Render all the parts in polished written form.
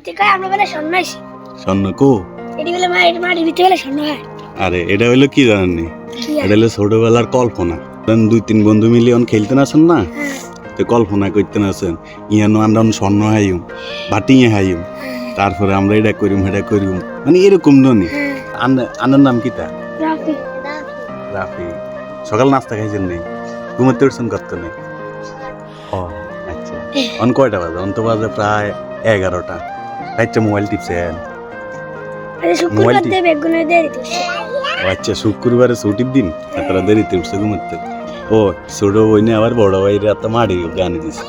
এতে কয় আমরা বলে স্বর্ণ আইছি স্বর্ণ কো এটি বলে মাটির ভিতরে বলে স্বর্ণ হয় আরে এটা হইলো কি জানেননি এটা হলো ছোটবেলার কল্পনা দুই তিন বন্ধু মিলে অন খেলতে আসেন না তো কল্পনা করতে আসেন ইয়ানো আমরা স্বর্ণ হাইম বাটিয়ে হাইম তারপরে আমরা এটা করিম সেটা করিম মানে এরকম ননি আন্নার নাম কিতা রাফি রাফি সকাল নাস্তা খাইছেন নেই ঘুমাতে উঠছেন কত নেই ও আচ্ছা অন কয়টা বাজে অন্ত বাজে প্রায় 11টা আচ্ছা মোবাইল টিপছেন আরে শুক্রবার মোবাইলটি- দিয়ে বেগুনে দিয়ে দিতেছে ও আচ্ছা শুক্রবারে ছুটির দিন এতটা দেরিতে উঠছে ঘুমাতে ও ছোট বই নিয়ে আবার বড় ভাইয়ের এত মারি গান দিছে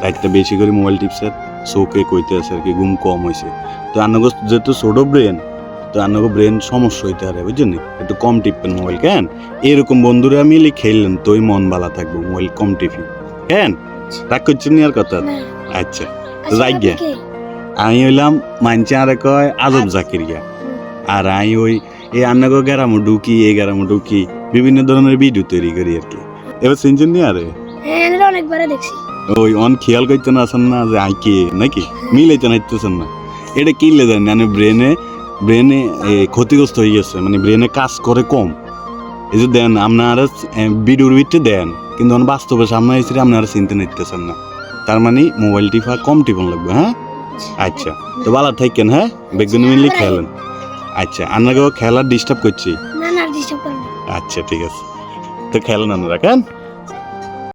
রাতটা বেশি করে মোবাইল টিপছে চোখে কইতে আছে আর কি ঘুম কম হয়েছে তো আন্নগো যেহেতু ছোট ব্রেন তো আন্নগো ব্রেন সমস্যা হইতে পারে বুঝছেন একটু কম টিপবেন মোবাইল কেন এরকম বন্ধুরা মিলে খেললেন তোই মন ভালো থাকবো মোবাইল কম টিপি কেন রাগ করছেন নি আর কথা না আচ্ছা তো যাই গিয়া আমি হইলাম মানছে আর কয় আজব জাকিরিয়া আর আমি ওই এই আন্নাগো গ্যারামো ঢুকি এই গ্যারামো ঢুকি বিভিন্ন ধরনের ভিডিও তৈরি করি আর কি এবার শুনছেন নি আরে হ্যাঁ এটা অনেকবার দেখছি ওই অন খেয়াল করতে না আসেন না যে আই কে নাকি মিলাইতে নাইতেছেন না এটা কি লেজেন মানে ব্রেনে ক্ষতিগ্রস্ত হয়ে গেছে মানে ব্রেনে কাজ করে কম এই যে দেন আপনারা ভিডিওর ভিতরে দেন কিন্তু বাস্তবে সামনে এসে আপনারা চিনতে নিতেছেন না তার মানে মোবাইল টিপা কম টিপন লাগবে হ্যাঁ আচ্ছা তো ভালো থাকেন হ্যাঁ বেগুন মিললে খেলেন আচ্ছা আপনাকেও খেলার ডিস্টার্ব করছি না না ডিস্টার্ব করেন আচ্ছা ঠিক আছে তো খেলেন আপনারা কেন